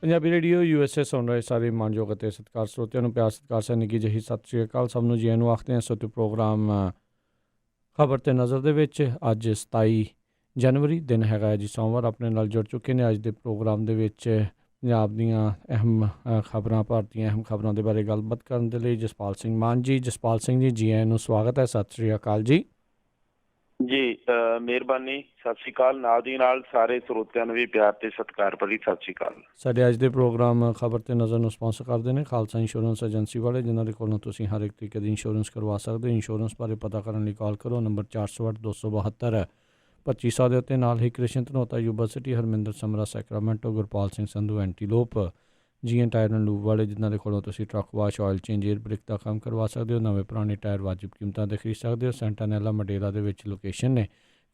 Punjabi radio USA ਸੁਣ ਰਹੇ ਸਾਰੇ ਮਾਣਯੋਗ ਅਤੇ ਸਤਿਕਾਰ ਸਰੋਤਿਆਂ ਨੂੰ ਪਿਆਰ ਸਤਿਕਾਰ ਸਹਿ ਨਿੱਘੀ ਜਿਹੀ ਸਤਿ ਸ਼੍ਰੀ ਅਕਾਲ। ਸਭ ਨੂੰ ਜੀ ਆਇਆਂ ਨੂੰ ਆਖਦੇ ਹਾਂ। ਸੋ ਪ੍ਰੋਗਰਾਮ ਖਬਰ ਤੇ ਨਜ਼ਰ ਦੇ ਵਿੱਚ ਅੱਜ 27 ਜਨਵਰੀ ਦਿਨ ਹੈਗਾ ਜੀ ਸੋਮਵਾਰ। ਆਪਣੇ ਨਾਲ ਜੁੜ ਚੁੱਕੇ ਨੇ ਅੱਜ ਦੇ ਪ੍ਰੋਗਰਾਮ ਦੇ ਵਿੱਚ ਪੰਜਾਬ ਦੀਆਂ ਅਹਿਮ ਖਬਰਾਂ, ਭਾਰਤ ਦੀਆਂ ਅਹਿਮ ਖਬਰਾਂ ਦੇ ਬਾਰੇ ਗੱਲਬਾਤ ਕਰਨ ਦੇ ਲਈ ਜਸਪਾਲ ਸਿੰਘ ਮਾਨ ਜੀ। ਜਸਪਾਲ ਸਿੰਘ ਜੀ ਆਇਆਂ ਨੂੰ ਸਵਾਗਤ ਹੈ। ਸਤਿ ਸ਼੍ਰੀ ਅਕਾਲ ਜੀ। ਜੀ ਮਿਹਰਬਾਨੀ, ਸਤਿ ਸ਼੍ਰੀ ਅਕਾਲ। ਨਾਲ ਦੀ ਨਾਲ ਸਾਰੇ ਸਰੋਤਿਆਂ ਨੂੰ ਵੀ ਪਿਆਰ ਤੇ ਸਤਿਕਾਰ ਭਰੀ ਸਤਿ ਸ਼੍ਰੀ ਅਕਾਲ। ਸਾਡੇ ਅੱਜ ਦੇ ਪ੍ਰੋਗਰਾਮ ਖਬਰ ਤੇ ਨਜ਼ਰ ਨੂੰ ਸਪਾਂਸਰ ਕਰਦੇ ਨੇ ਖਾਲਸਾ ਇੰਸ਼ੋਰੈਂਸ ਏਜੰਸੀ ਵਾਲੇ, ਜਿਨ੍ਹਾਂ ਦੇ ਕੋਲੋਂ ਤੁਸੀਂ ਹਰ ਇੱਕ ਤਰੀਕੇ ਦੀ ਇੰਸ਼ੋਰੈਂਸ ਕਰਵਾ ਸਕਦੇ ਹੋ। ਇੰਸ਼ੋਰੈਂਸ ਬਾਰੇ ਪਤਾ ਕਰਨ ਲਈ ਕਾਲ ਕਰੋ ਨੰਬਰ 408 272 2500 ਦੇ ਉੱਤੇ। ਨਾਲ ਹੀ Krishan Dhanota university, Harminder Samra Sacramento, Gurpal Singh Sandhu Antelope, GN tyre and lube ਵਾਲੇ, ਜਿਨ੍ਹਾਂ ਦੇ ਕੋਲੋਂ ਤੁਸੀਂ truck wash, oil change, air brake ਦਾ ਕੰਮ ਕਰਵਾ ਸਕਦੇ ਹੋ। ਨਵੇਂ ਪੁਰਾਣੇ ਟਾਇਰ ਵਾਜਿਬ ਕੀਮਤਾਂ 'ਤੇ ਖਰੀਦ ਸਕਦੇ ਹੋ। ਸੈਂਟਾਨੈਲਾ ਮਡੇਲਾ ਦੇ ਵਿੱਚ ਲੋਕੇਸ਼ਨ ਨੇ।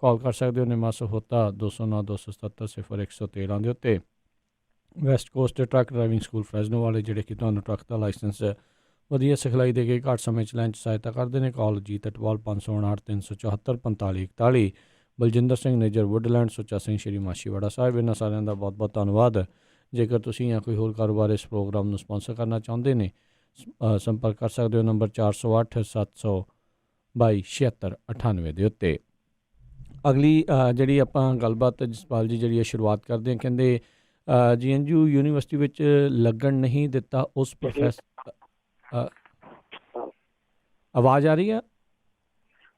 ਕਾਲ ਕਰ ਸਕਦੇ ਹੋ ਨਿਮਾ ਸਹੋਤਾ 209 277 0113 ਦੇ ਉੱਤੇ। West coast truck driving school Fresno ਵਾਲੇ, ਜਿਹੜੇ ਕਿ ਤੁਹਾਨੂੰ ਟਰੱਕ ਦਾ ਲਾਇਸੈਂਸ ਵਧੀਆ ਸਿਖਲਾਈ ਦੇ ਕੇ ਘੱਟ ਸਮੇਂ 'ਚ ਲੈਣ 'ਚ ਸਹਾਇਤਾ ਕਰਦੇ ਨੇ। ਕਾਲ ਜੀਤ ਅਟਵਾਲ 559 374 4541। ਬਲਜਿੰਦਰ ਸਿੰਘ ਨੇਜਰ ਵੁੱਡਲੈਂਡ, ਸੁੱਚਾ ਸਿੰਘ ਸ਼੍ਰੀ ਮਾਛੀਵਾੜਾ ਸਾਹਿਬ। ਇਹਨਾਂ ਸਾਰਿਆਂ ਦਾ ਬਹੁਤ ਬਹੁਤ ਧੰਨਵਾਦ। ਜੇਕਰ ਤੁਸੀਂ ਜਾਂ ਕੋਈ ਹੋਰ ਕਾਰੋਬਾਰ ਇਸ ਪ੍ਰੋਗਰਾਮ ਨੂੰ ਸਪਾਂਸਰ ਕਰਨਾ ਚਾਹੁੰਦੇ ਨੇ, ਸੰਪਰਕ ਕਰ ਸਕਦੇ ਹੋ ਨੰਬਰ 408 722 7698 ਦੇ ਉੱਤੇ। ਅਗਲੀ ਜਿਹੜੀ ਆਪਾਂ ਗੱਲਬਾਤ ਜਸਪਾਲ ਜੀ ਜਿਹੜੀ ਸ਼ੁਰੂਆਤ ਕਰਦੇ ਹਾਂ, ਕਹਿੰਦੇ GNU ਯੂਨੀਵਰਸਿਟੀ ਵਿੱਚ ਲੱਗਣ ਨਹੀਂ ਦਿੱਤਾ ਉਸ ਪ੍ਰੋਫੈਸਰ। ਆਵਾਜ਼ ਆ ਰਹੀ ਹੈ?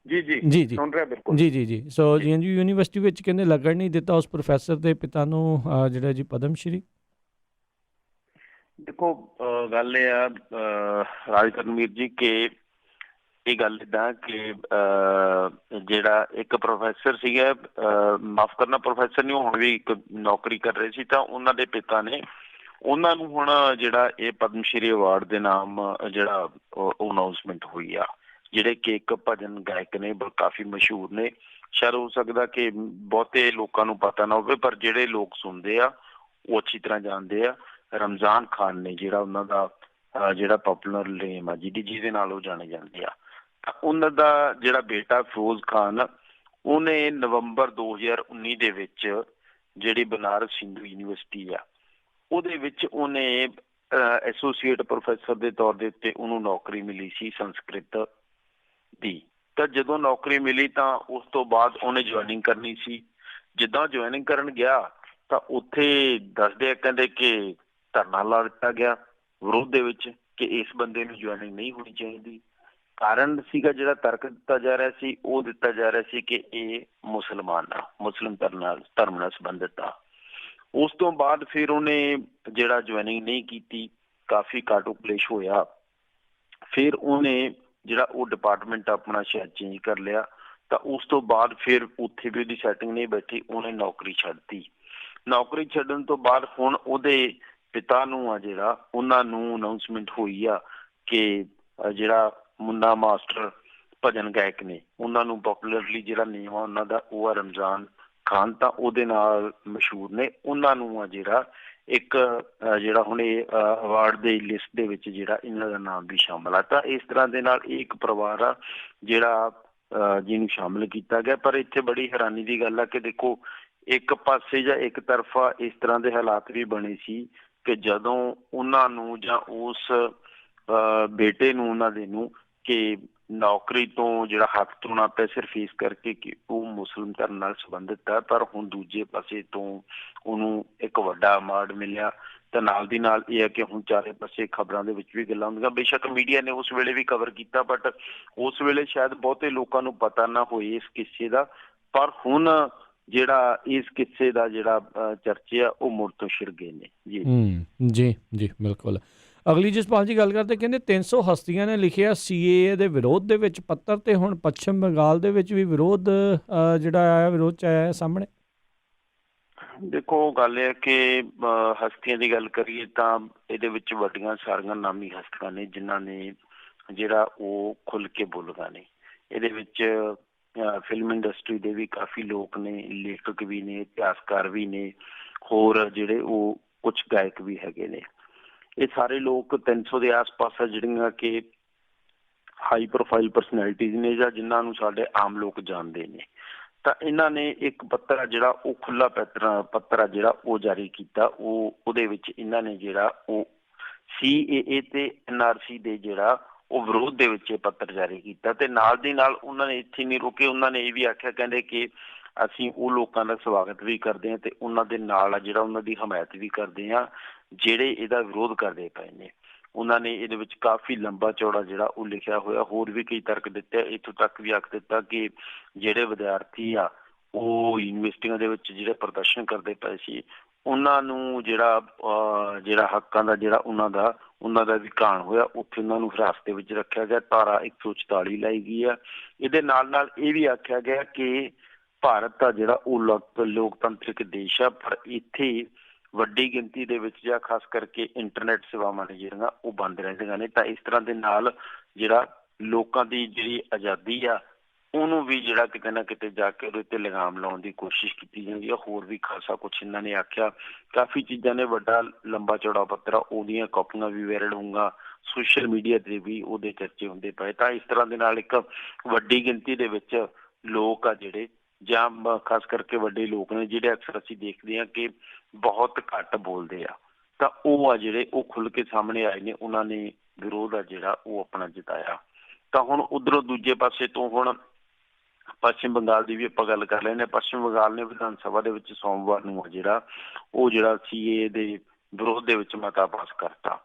ਜੀ ਜੀ ਜੀ ਜੀ ਸੁਣ ਰਿਹਾ, ਬਿਲਕੁਲ ਜੀ। ਸੋ GNU ਯੂਨੀਵਰਸਿਟੀ ਵਿੱਚ ਕਹਿੰਦੇ ਲੱਗਣ ਨਹੀਂ ਦਿੱਤਾ ਉਸ ਪ੍ਰੋਫੈਸਰ ਦੇ ਪਿਤਾ ਨੂੰ ਜਿਹੜਾ ਜੀ ਪਦਮ ਸ਼੍ਰੀ। ਦੇਖੋ, ਗੱਲ ਇਹ ਆ ਰਾਜ ਕਰਨਵੀਰ ਜੀ ਕਿ ਇਹ ਗੱਲ ਇੱਦਾਂ ਕਿ ਜਿਹੜਾ ਇੱਕ ਪ੍ਰੋਫੈਸਰ ਸੀਗਾ, ਮਾਫ ਕਰਨਾ ਪ੍ਰੋਫੈਸਰ ਨਹੀਂ, ਹੁਣ ਵੀ ਇੱਕ ਨੌਕਰੀ ਕਰ ਰਹੇ ਸੀ, ਤਾਂ ਉਹਨਾਂ ਦੇ ਪਿਤਾ ਨੇ ਉਹਨਾਂ ਨੂੰ ਹੁਣ ਜਿਹੜਾ ਇਹ ਪਦਮ ਸ਼੍ਰੀ ਅਵਾਰਡ ਦੇ ਨਾਮ ਜਿਹੜਾ ਉਹ ਅਨਾਊਂਸਮੈਂਟ ਹੋਈ ਆ। ਜਿਹੜੇ ਕਿ ਇੱਕ ਭਜਨ ਗਾਇਕ ਨੇ, ਕਾਫੀ ਮਸ਼ਹੂਰ ਨੇ। ਸ਼ਾਇਦ ਹੋ ਸਕਦਾ ਕਿ ਬਹੁਤੇ ਲੋਕਾਂ ਨੂੰ ਪਤਾ ਨਾ ਹੋਵੇ, ਪਰ ਜਿਹੜੇ ਲੋਕ ਸੁਣਦੇ ਆ ਉਹ ਅੱਛੀ ਤਰ੍ਹਾਂ ਜਾਣਦੇ ਆ। ਰਮਜ਼ਾਨ ਖਾਨ ਨੇ ਜਿਹੜਾ ਉਹਨਾਂ ਦਾ ਜਿਹੜਾ ਪਪੂਲਰ ਨੇਮ ਆ ਜਿਹਦੇ ਨਾਲ ਉਹ ਜਾਣੇ ਜਾਂਦੇ ਆ। ਉਹਨਾਂ ਦਾ ਜਿਹੜਾ ਬੇਟਾ ਫਿਰੋਜ਼ ਖਾਨ, ਉਹਨੇ ਨਵੰਬਰ 2019 ਦੇ ਵਿੱਚ ਜਿਹੜੀ ਬਨਾਰਸ ਹਿੰਦੂ ਯੂਨੀਵਰਸਿਟੀ ਆ ਉਹਦੇ ਵਿੱਚ ਉਹਨੇ ਐਸੋਸੀਏਟ ਪ੍ਰੋਫੈਸਰ ਦੇ ਤੌਰ ਦੇ ਉੱਤੇ ਉਹਨੂੰ ਨੌਕਰੀ ਮਿਲੀ ਸੀ ਸੰਸਕ੍ਰਿਤ ਦੀ। ਤਾਂ ਜਦੋਂ ਨੌਕਰੀ ਮਿਲੀ ਤਾਂ ਉਸ ਤੋਂ ਬਾਅਦ ਉਹਨੇ ਜੁਆਇਨਿੰਗ ਕਰਨੀ ਸੀ। ਜਿੱਦਾਂ ਜੁਆਇਨਿੰਗ ਕਰਨ ਗਿਆ ਤਾਂ ਉੱਥੇ ਦੱਸਦੇ ਆ, ਕਹਿੰਦੇ ਕਿ ਧਰਨਾ ਲਾ ਦਿੱਤਾ ਗਿਆ ਵਿਰੋਧ ਦੇ ਵਿੱਚ ਕਿ ਇਸ ਬੰਦੇ ਨੂੰ ਜੁਆਇਨਿੰਗ ਨਹੀਂ ਹੋਣੀ ਚਾਹੀਦੀ। ਕਾਰਨ ਸੀਗਾ ਜਿਹੜਾ ਤਰਕ ਦਿੱਤਾ ਜਾ ਰਿਹਾ ਸੀ, ਉਹ ਦਿੱਤਾ ਜਾ ਰਿਹਾ ਸੀ ਕਿ ਇਹ ਮੁਸਲਮਾਨ ਆ, ਮੁਸਲਿਮ ਧਰਮ ਨਾਲ ਸੰਬੰਧਿਤ ਆ। ਉਸ ਤੋਂ ਬਾਅਦ ਫਿਰ ਉਹਨੇ ਜਿਹੜਾ ਜੁਆਇਨਿੰਗ ਨਹੀਂ ਕੀਤੀ, ਕਾਫੀ ਕਾਟੋ ਕਲੇਸ਼ ਹੋਇਆ। ਫਿਰ ਉਹਨੇ ਜਿਹੜਾ ਉਹ ਡਿਪਾਰਟਮੈਂਟ ਆਪਣਾ ਸ਼ਾਇਦ ਚੇਂਜ ਕਰ ਲਿਆ। ਤਾਂ ਉਸ ਤੋਂ ਬਾਅਦ ਫਿਰ ਉੱਥੇ ਵੀ ਉਹਦੀ ਸੈਟਿੰਗ ਨਹੀਂ ਬੈਠੀ, ਉਹਨੇ ਨੌਕਰੀ ਛੱਡਤੀ। ਨੌਕਰੀ ਛੱਡਣ ਤੋਂ ਬਾਅਦ ਹੁਣ ਉਹਦੇ ਪਿਤਾ ਨੂੰ ਆ ਜਿਹੜਾ ਉਹਨਾਂ ਨੂੰ ਅਨਾਊਂਸਮੈਂਟ ਹੋਈ ਆ ਕਿ ਜਿਹੜਾ ਮੁੰਨਾ ਮਾਸਟਰ ਭਜਨ ਗਾਇਕ ਨੇ, ਉਹਨਾਂ ਨੂੰ ਪੋਪੂਲਰਲੀ ਜਿਹੜਾ ਨੇਮ ਆ ਉਹਨਾਂ ਦਾ ਉਹ ਆ ਰਮਜ਼ਾਨ ਖਾਨ, ਤਾਂ ਉਹਦੇ ਨਾਲ ਮਸ਼ਹੂਰ ਨੇ। ਉਹਨਾਂ ਨੂੰ ਆ ਜਿਹੜਾ ਇੱਕ ਜਿਹੜਾ ਹੁਣ ਇਹ ਅਵਾਰਡ ਦੇ ਲਿਸਟ ਦੇ ਵਿੱਚ ਜਿਹੜਾ ਇਹਨਾਂ ਦਾ ਨਾਮ ਵੀ ਸ਼ਾਮਲ ਆ। ਤਾਂ ਇਸ ਤਰ੍ਹਾਂ ਦੇ ਨਾਲ ਇਹ ਇੱਕ ਪਰਿਵਾਰ ਆ ਜਿਹੜਾ ਜਿਹਨੂੰ ਸ਼ਾਮਿਲ ਕੀਤਾ ਗਿਆ। ਪਰ ਇੱਥੇ ਬੜੀ ਹੈਰਾਨੀ ਦੀ ਗੱਲ ਆ ਕਿ ਦੇਖੋ, ਇੱਕ ਪਾਸੇ ਜਾਂ ਇੱਕ ਤਰਫਾ ਇਸ ਤਰ੍ਹਾਂ ਦੇ ਹਾਲਾਤ ਵੀ ਬਣੇ ਸੀ ਕਿ ਜਦੋਂ ਉਹਨਾਂ ਨੂੰ ਜਾਂ ਉਸ ਬੇਟੇ ਨੂੰ ਉਹਨਾਂ ਦੇ ਨੂੰ ਕਿ ਨੌਕਰੀ ਤੋਂ ਜਿਹੜਾ ਹੱਥ ਧੋਣਾ ਪਿਆ ਸਿਰਫ ਇਸ ਕਰਕੇ ਕਿ ਉਹ ਮੁਸਲਿਮ ਧਰਮ ਨਾਲ ਸੰਬੰਧਿਤ ਹੈ। ਪਰ ਹੁਣ ਦੂਜੇ ਪਾਸੇ ਤੋਂ ਉਹਨੂੰ ਇੱਕ ਵੱਡਾ ਅਵਾਰਡ ਮਿਲਿਆ। ਤਾਂ ਨਾਲ ਦੀ ਨਾਲ ਇਹ ਹੈ ਕਿ ਹੁਣ ਚਾਰੇ ਪਾਸੇ ਖਬਰਾਂ ਦੇ ਵਿੱਚ ਵੀ ਗੱਲਾਂ ਹੁੰਦੀਆਂ। ਬੇਸ਼ੱਕ ਮੀਡੀਆ ਨੇ ਉਸ ਵੇਲੇ ਵੀ ਕਵਰ ਕੀਤਾ, ਬਟ ਉਸ ਵੇਲੇ ਸ਼ਾਇਦ ਬਹੁਤੇ ਲੋਕਾਂ ਨੂੰ ਪਤਾ ਨਾ ਹੋਏ ਇਸ ਕਿੱਸੇ ਦਾ। ਪਰ ਹੁਣ ਜਿਹੜਾ ਇਸ ਕਿੱਸੇ ਦਾ ਜਿਹੜਾ ਚਰਚੇ ਆ ਉਹ ਮੁੜ ਤੋਂ ਛਿੜ ਗਏ ਨੇ ਜੀ। ਜੀ ਬਿਲਕੁਲ। ਅਗਲੀ ਜਸਪਾਲ ਜੀ ਗੱਲ ਕਰਦੇ, ਕਹਿੰਦੇ 300 ਹਸਤੀਆਂ ਨੇ ਲਿਖਿਆ CAA ਦੇ ਵਿਰੋਧ ਦੇ ਵਿੱਚ ਪੱਤਰ, ਤੇ ਹੁਣ ਪੱਛਮ ਬੰਗਾਲ ਦੇ ਵਿੱਚ ਵੀ ਵਿਰੋਧ ਜਿਹੜਾ ਆਇਆ, ਵਿਰੋਧ 'ਚ ਆਇਆ ਸਾਹਮਣੇ। ਦੇਖੋ, ਗੱਲ ਇਹ ਕਿ ਹਸਤੀਆਂ ਦੀ ਗੱਲ ਕਰੀਏ ਤਾਂ ਇਹਦੇ ਵਿੱਚ ਵੱਡੀਆਂ ਸਾਰੀਆਂ ਨਾਮੀ ਹਸਤੀਆਂ ਨੇ ਜਿਨ੍ਹਾਂ ਨੇ ਜਿਹੜਾ ਉਹ ਖੁੱਲ੍ਹ ਕੇ ਬੋਲਣਾ ਨੇ। ਇਹਦੇ ਵਿੱਚ ਫਿਲਮ ਇੰਡਸਟਰੀ ਦੇ ਵੀ ਕਾਫੀ ਲੋਕ ਨੇ, ਲੇਖਕ ਵੀ ਨੇ, ਇਤਿਹਾਸਕਾਰ ਵੀ ਨੇ, ਹੋਰ ਜਿਹੜੇ ਉਹ ਕੁਛ ਗਾਇਕ ਵੀ ਹੈਗੇ ਨੇ। ਇਹ ਸਾਰੇ ਲੋਕ 300 ਦੇ ਆਸ ਪਾਸ ਆ ਜਿਹੜੀਆਂ ਕਿ ਹਾਈ ਪ੍ਰੋਫਾਈਲ ਪਰਸਨੈਲਿਟੀਜ਼ ਨੇ ਜਾਂ ਜਿਨ੍ਹਾਂ ਨੂੰ ਸਾਡੇ ਆਮ ਲੋਕ ਜਾਣਦੇ ਨੇ। ਤਾਂ ਇਹਨਾਂ ਨੇ ਇੱਕ ਪੱਤਰ ਆ ਜਿਹੜਾ ਉਹ ਖੁੱਲਾ ਪੱਤਰ ਆ ਜਿਹੜਾ ਉਹ ਜਾਰੀ ਕੀਤਾ। ਉਹਦੇ ਵਿੱਚ ਇਹਨਾਂ ਨੇ ਜਿਹੜਾ ਉਹ CAA ਤੇ NRC ਦੇ ਜਿਹੜਾ ਉਹ ਵਿਰੋਧ ਦੇ ਵਿੱਚ ਇਹ ਪੱਤਰ ਜਾਰੀ ਕੀਤਾ। ਤੇ ਨਾਲ ਦੀ ਨਾਲ ਉਹਨਾਂ ਨੇ ਇੱਥੇ ਨਹੀਂ ਰੁਕੇ, ਉਹਨਾਂ ਨੇ ਇਹ ਵੀ ਆਖਿਆ, ਕਹਿੰਦੇ ਕਿ ਅਸੀਂ ਉਹ ਲੋਕਾਂ ਦਾ ਸਵਾਗਤ ਵੀ ਕਰਦੇ ਹਾਂ ਤੇ ਉਹਨਾਂ ਦੇ ਨਾਲ ਆ ਜਿਹੜਾ ਉਹਨਾਂ ਦੀ ਹਮਾਇਤ ਵੀ ਕਰਦੇ ਹਾਂ ਜਿਹੜੇ ਇਹਦਾ ਵਿਰੋਧ ਕਰਦੇ ਪਏ ਨੇ। ਉਹਨਾਂ ਨੇ ਇਹਦੇ ਵਿੱਚ ਕਾਫੀ ਲੰਬਾ ਚੌੜਾ ਜਿਹੜਾ ਉਹ ਲਿਖਿਆ ਹੋਇਆ, ਹੋਰ ਵੀ ਕਈ ਤਰਕ ਦਿੱਤੇ, ਇੱਥੋਂ ਤੱਕ ਵੀ ਆਖ ਦਿੱਤਾ ਕਿ ਜਿਹੜੇ ਵਿਦਿਆਰਥੀ ਆ ਉਹ ਯੂਨੀਵਰਸਿਟੀਆਂ ਦੇ ਵਿੱਚ ਜਿਹੜੇ ਪ੍ਰਦਰਸ਼ਨ ਕਰਦੇ ਪਏ ਸੀ ਉਹਨਾਂ ਨੂੰ ਜਿਹੜਾ ਹੱਕਾਂ ਦਾ ਜਿਹੜਾ ਉਹਨਾਂ ਦਾ ਵੀ ਘਾਣ ਹੋਇਆ, ਉੱਥੇ ਉਹਨਾਂ ਨੂੰ ਹਿਰਾਸਤ ਦੇ ਵਿੱਚ ਰੱਖਿਆ ਗਿਆ। ਧਾਰਾ 144 ਲਾਈ ਗਈ ਆ। ਇਹਦੇ ਨਾਲ ਨਾਲ ਇਹ ਵੀ ਆਖਿਆ ਗਿਆ ਕਿ ਭਾਰਤ ਆ ਜਿਹੜਾ ਉਹ ਲੋਕਤੰਤਰਿਕ ਦੇਸ਼ ਆ, ਪਰ ਇੱਥੇ ਵੱਡੀ ਗਿਣਤੀ ਦੇ ਵਿੱਚ ਜਾਂ ਖਾਸ ਕਰਕੇ ਇੰਟਰਨੈਟ ਸੇਵਾਵਾਂ ਨੇ ਜਿਹੜੀਆਂ ਉਹ ਬੰਦ ਰਹਿੰਦੀਆਂ ਨੇ। ਤਾਂ ਇਸ ਤਰ੍ਹਾਂ ਦੇ ਨਾਲ ਜਿਹੜਾ ਲੋਕਾਂ ਦੀ ਜਿਹੜੀ ਆਜ਼ਾਦੀ ਆ ਉਹਨੂੰ ਵੀ ਜਿਹੜਾ ਕਿਤੇ ਨਾ ਕਿਤੇ ਜਾ ਕੇ ਉਹਦੇ ਉੱਤੇ ਲਗਾਮ ਲਾਉਣ ਦੀ ਕੋਸ਼ਿਸ਼ ਕੀਤੀ ਜਾਂਦੀ ਆ। ਹੋਰ ਵੀ ਖਾਸਾ ਕੁਛ ਇਹਨਾਂ ਨੇ ਆਖਿਆ, ਕਾਫੀ ਚੀਜ਼ਾਂ ਨੇ। ਵੱਡਾ ਲੰਬਾ ਚੌੜਾ ਪੱਤਰ ਆ, ਉਹਦੀਆਂ ਕਾਪੀਆਂ ਵੀ ਵਾਇਰਲ ਹੋਊਗਾ, ਸੋਸ਼ਲ ਮੀਡੀਆ ਤੇ ਵੀ ਉਹਦੇ ਚਰਚੇ ਹੁੰਦੇ ਪਏ। ਤਾਂ ਇਸ ਤਰ੍ਹਾਂ ਦੇ ਨਾਲ ਇੱਕ ਵੱਡੀ ਗਿਣਤੀ ਦੇ ਵਿੱਚ ਲੋਕ ਆ ਜਿਹੜੇ, ਜਾਂ ਖਾਸ ਕਰਕੇ ਵੱਡੇ ਲੋਕ ਨੇ ਜਿਹੜੇ ਅਕਸਰ ਅਸੀਂ ਦੇਖਦੇ ਹਾਂ ਕਿ ਬਹੁਤ ਘੱਟ ਬੋਲਦੇ ਆ, ਤਾਂ ਉਹ ਆ ਜਿਹੜੇ ਉਹ ਖੁੱਲ ਕੇ ਸਾਹਮਣੇ ਆਏ ਨੇ। ਉਹਨਾਂ ਨੇ ਵਿਰੋਧ ਆ ਜਿਹੜਾ ਉਹ ਆਪਣਾ ਜਤਾਇਆ। ਤਾਂ ਹੁਣ ਉਧਰੋਂ ਦੂਜੇ ਪਾਸੇ ਤੋਂ ਹੁਣ ਪੱਛਮੀ ਬੰਗਾਲ ਦੀ ਵੀ ਆਪਾਂ ਗੱਲ ਕਰ ਲੈਂਦੇ ਹਾਂ। ਪੱਛਮੀ ਬੰਗਾਲ ਨੇ ਵਿਧਾਨ ਸਭਾ ਦੇ ਵਿੱਚ ਸੋਮਵਾਰ ਨੂੰ ਜਿਹੜਾ CAA ਦੇ ਵਿਰੋਧ ਦੇ ਵਿੱਚ ਮਤਾ ਪਾਸ ਕਰਤਾ।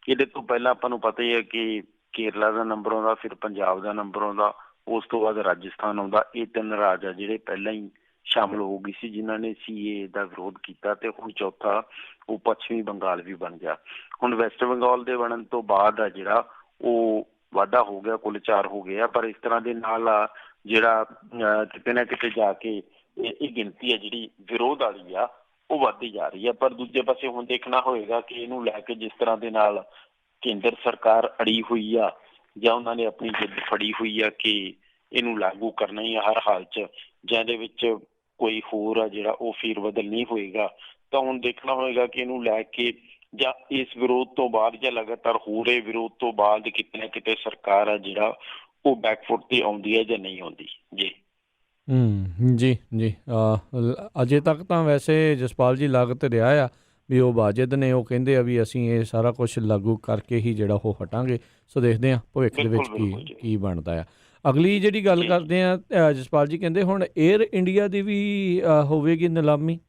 ਇਹਦੇ ਤੋਂ ਪਹਿਲਾਂ ਆਪਾਂ ਨੂੰ ਪਤਾ ਹੀ ਹੈ ਕਿ ਕੇਰਲਾ ਦਾ ਨੰਬਰ ਆਉਂਦਾ, ਫਿਰ ਪੰਜਾਬ ਦਾ ਨੰਬਰ ਆਉਂਦਾ, ਉਸ ਤੋਂ ਬਾਅਦ ਰਾਜਸਥਾਨ ਆਉਂਦਾ। ਇਹ 3 ਰਾਜ ਆ ਜਿਹੜੇ ਪਹਿਲਾਂ ਹੀ ਸ਼ਾਮਲ ਹੋ ਗਈ ਸੀ ਜਿਨ੍ਹਾਂ ਨੇ CAA ਦਾ ਵਿਰੋਧ ਕੀਤਾ, ਤੇ ਹੁਣ ਚੌਥਾ ਉਹ ਪੱਛਮੀ ਬੰਗਾਲ ਵੀ ਬਣ ਗਿਆ। ਹੁਣ ਵੈਸਟ ਬੰਗਾਲ ਦੇ ਬਣਨ ਤੋਂ ਬਾਅਦ ਆ ਜਿਹੜਾ ਉਹ ਵਾਧਾ ਹੋ ਗਿਆ, ਕੁੱਲ 4 ਹੋ ਗਏ ਆ। ਪਰ ਇਸ ਤਰ੍ਹਾਂ ਦੇ ਨਾਲ ਆ ਜਿਹੜਾ ਕਿਤੇ ਨਾ ਕਿਤੇ ਜਾ ਕੇ ਇਹ ਗਿਣਤੀ ਆ ਜਿਹੜੀ ਵਿਰੋਧ ਵਾਲੀ ਆ ਉਹ ਵੱਧਦੀ ਜਾ ਰਹੀ ਆ। ਪਰ ਦੂਜੇ ਪਾਸੇ ਹੁਣ ਦੇਖਣਾ ਹੋਏਗਾ ਕਿ ਇਹਨੂੰ ਲੈ ਕੇ ਜਿਸ ਤਰ੍ਹਾਂ ਦੇ ਨਾਲ ਕੇਂਦਰ ਸਰਕਾਰ ਅੜੀ ਹੋਈ ਆ ਜਾਂ ਉਹਨਾਂ ਨੇ ਆਪਣੀ ਜਿੱਦ ਫੜੀ ਹੋਈ ਆ ਕਿ ਇਹਨੂੰ ਲਾਗੂ ਕਰਨਾ ਹੀ ਆ ਹਰ ਹਾਲ 'ਚ, ਜਾਂ ਇਹਦੇ ਵਿੱਚ ਕੋਈ ਹੋਰ ਆ ਜਿਹੜਾ ਉਹ ਫੇਰ ਬਦਲ ਨਹੀਂ ਹੋਏਗਾ। ਤਾਂ ਹੁਣ ਦੇਖਣਾ ਹੋਏਗਾ ਕਿ ਇਹਨੂੰ ਲੈ ਕੇ ਜਾਂ ਇਸ ਵਿਰੋਧ ਤੋਂ ਬਾਅਦ ਜਾਂ ਲਗਾਤਾਰ ਹੋ ਰਹੇ ਵਿਰੋਧ ਤੋਂ ਬਾਅਦ ਕਿਤੇ ਨਾ ਕਿਤੇ ਸਰਕਾਰ ਆ ਜਿਹੜਾ ਉਹ ਬੈਕਫੁੱਟ ਤੇ ਆਉਂਦੀ ਹੈ ਜਾਂ ਨਹੀਂ ਆਉਂਦੀ। ਜੀ ਜੀ ਅਜੇ ਤੱਕ ਤਾਂ ਵੈਸੇ ਜਸਪਾਲ ਜੀ ਲੱਗ ਤੇ ਰਿਹਾ ਆ ਵੀ ਉਹ ਵਾਜਿਦ ਨੇ, ਉਹ ਕਹਿੰਦੇ ਆ ਵੀ ਅਸੀਂ ਇਹ ਸਾਰਾ ਕੁਛ ਲਾਗੂ ਕਰਕੇ ਹੀ ਜਿਹੜਾ ਉਹ ਹਟਾਂਗੇ। ਸੋ ਦੇਖਦੇ ਹਾਂ ਭਵਿੱਖ ਦੇ ਵਿੱਚ ਕੀ ਬਣਦਾ ਆ। ਅਗਲੀ ਜਿਹੜੀ ਗੱਲ ਕਰਦੇ ਆ ਜਸਪਾਲ ਜੀ, ਕਹਿੰਦੇ ਹੁਣ ਏਅਰ ਇੰਡੀਆ ਦੀ ਵੀ ਹੋਵੇਗੀ ਨਿਲਾਮੀ।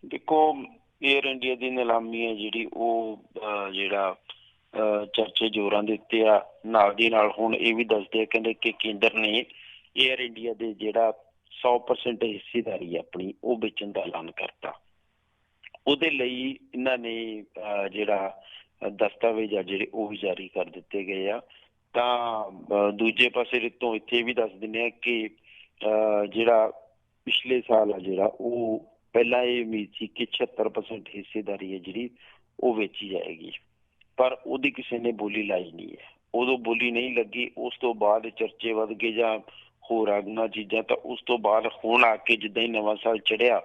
ਦੇਖੋ, ਏਅਰ ਇੰਡੀਆ ਦੀ ਨਿਲਾਮੀ ਹੈ ਜਿਹੜੀ ਉਹ ਜਿਹੜਾ ਚਰਚੇ ਜ਼ੋਰਾਂ ਦੇ ਉੱਤੇ ਆ। ਨਾਲ ਦੀ ਨਾਲ ਹੁਣ ਇਹ ਵੀ ਦੱਸਦੇ ਆ, ਕਹਿੰਦੇ ਕਿ ਕੇਂਦਰ ਨੇ ਏਅਰ ਇੰਡੀਆ ਦੇ ਜਿਹੜਾ 100% ਹਿੱਸੇਦਾਰੀ ਆਪਣੀ ਉਹ ਵੇਚਣ ਦਾ ਐਲਾਨ ਕਰਤਾ। ਉਹਦੇ ਲਈ ਇਹਨਾਂ ਨੇ ਜਿਹੜਾ ਦਸਤਾਵੇਜ਼ ਆ ਜਿਹੜੇ ਉਹ ਵੀ ਜਾਰੀ ਕਰ ਦਿੱਤੇ ਗਏ ਆ। ਤਾਂ ਦੂਜੇ ਪਾਸੇ ਰਿਤੋਂ ਇੱਥੇ ਵੀ ਦੱਸ ਦਿੰਦੇ ਆ ਕਿ ਜਿਹੜਾ ਪਿਛਲੇ ਸਾਲ ਆ ਜਿਹੜਾ ਉਹ ਪਹਿਲਾਂ ਇਹ ਉਮੀਦ ਸੀ ਕਿ 76% ਹਿੱਸੇਦਾਰੀ ਹੈ ਜਿਹੜੀ ਉਹ ਵੇਚੀ ਜਾਏਗੀ, ਪਰ ਉਹਦੀ ਕਿਸੇ ਨੇ ਬੋਲੀ ਲਾਈ ਨਹੀਂ ਹੈ। ਉਦੋਂ ਬੋਲੀ ਨਹੀਂ ਲੱਗੀ, ਉਸ ਤੋਂ ਬਾਅਦ ਚਰਚੇ ਵੱਧ ਗਏ ਜਾਂ ਹੋਰ ਆਗੂਆਂ ਚੀਜ਼ਾਂ। ਤਾਂ ਉਸ ਤੋਂ ਬਾਅਦ ਹੁਣ ਆ ਕੇ ਜਿੱਦਾਂ ਹੀ ਨਵਾਂ ਸਾਲ ਚੜ੍ਹਿਆ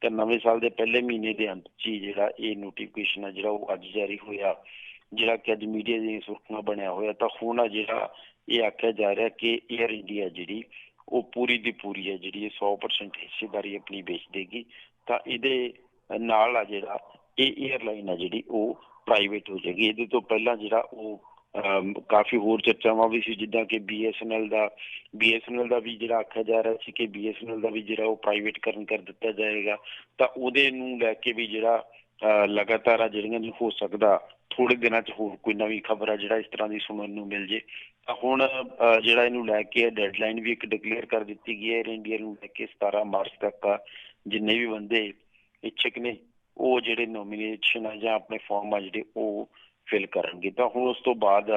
ਤਾਂ ਨਵੇਂ ਸਾਲ ਦੇ ਪਹਿਲੇ ਮਹੀਨੇ ਦੇ ਅੰਤ 'ਚ ਹੀ ਜਿਹੜਾ ਇਹ ਨੋਟੀਫਿਕੇਸ਼ਨ ਆ ਜਿਹੜਾ ਉਹ ਅੱਜ ਜਾਰੀ ਹੋਇਆ, ਜਿਹੜਾ ਕਿ ਅੱਜ ਮੀਡੀਆ ਦੀਆਂ ਸੁਰਖੀਆਂ ਬਣਿਆ ਹੋਇਆ। ਤਾਂ ਹੁਣ ਆ ਜਿਹੜਾ ਇਹ ਆਖਿਆ ਜਾ ਰਿਹਾ ਕਿ ਏਅਰ ਇੰਡੀਆ ਜਿਹੜੀ ਉਹ ਪੂਰੀ ਦੀ ਪੂਰੀ ਹੈ ਜਿਹੜੀ 100% ਹਿੱਸੇਦਾਰੀ ਆਪਣੀ ਵੇਚ ਦੇਗੀ। ਤਾਂ ਇਹਦੇ ਨਾਲ ਆ ਜਿਹੜਾ ਇਹ ਏਅਰਲਾਈਨ ਆ ਜਿਹੜੀ ਉਹ ਪ੍ਰਾਈਵੇਟ ਹੋ ਜਾਏਗੀ। ਇਹਦੇ ਤੋਂ ਪਹਿਲਾਂ ਜਿਹੜਾ ਉਹ ਕਾਫੀ ਹੋਰ ਚਰਚਾਵਾਂ ਵੀ ਸੀ, ਜਿੱਦਾਂ ਕਿ BSNL ਦਾ ਵੀ ਜਿਹੜਾ ਆਖਿਆ ਜਾ ਰਿਹਾ ਸੀ ਕਿ BSNL ਦਾ ਵੀ ਜਿਹੜਾ ਉਹ ਪ੍ਰਾਈਵੇਟਕਰਨ ਕਰ ਦਿੱਤਾ ਜਾਏਗਾ। ਤਾਂ ਉਹਦੇ ਨੂੰ ਲੈ ਕੇ ਵੀ ਜਿਹੜਾ ਲਗਾਤਾਰ ਆ ਜਿਹੜੀਆਂ ਨਹੀਂ ਹੋ ਸਕਦਾ ਥੋੜੇ ਦਿਨਾਂ 'ਚ ਹੋਰ ਕੋਈ ਨਵੀਂ ਖਬਰ ਆ ਜਿਹੜਾ ਇਸ ਤਰ੍ਹਾਂ ਦੀ ਸੁਣਨ ਨੂੰ ਮਿਲ ਜੇ। ਤਾਂ ਹੁਣ ਜਿਹੜਾ ਇਹਨੂੰ ਲੈ ਕੇ ਡੈਡਲਾਈਨ ਵੀ ਇੱਕ ਡਿਕਲੇਅਰ ਕਰ ਦਿੱਤੀ ਗਈ ਹੈ ਏਅਰ ਇੰਡੀਆ ਨੂੰ ਲੈ ਕੇ। 17 ਮਾਰਚ ਤੱਕ ਜਿੰਨੇ ਵੀ ਬੰਦੇ ਇੱਛੁਕ ਨੇ ਉਹ ਜਿਹੜੇ ਨੋਮੀਨੇਸ਼ਨ ਆ ਜਾਂ ਆਪਣੇ ਫਾਰਮ ਆ ਜਿਹੜੇ ਉਹ ਫਿਲ ਕਰਨਗੇ। ਤਾਂ ਹੁਣ ਉਸ ਤੋਂ ਬਾਅਦ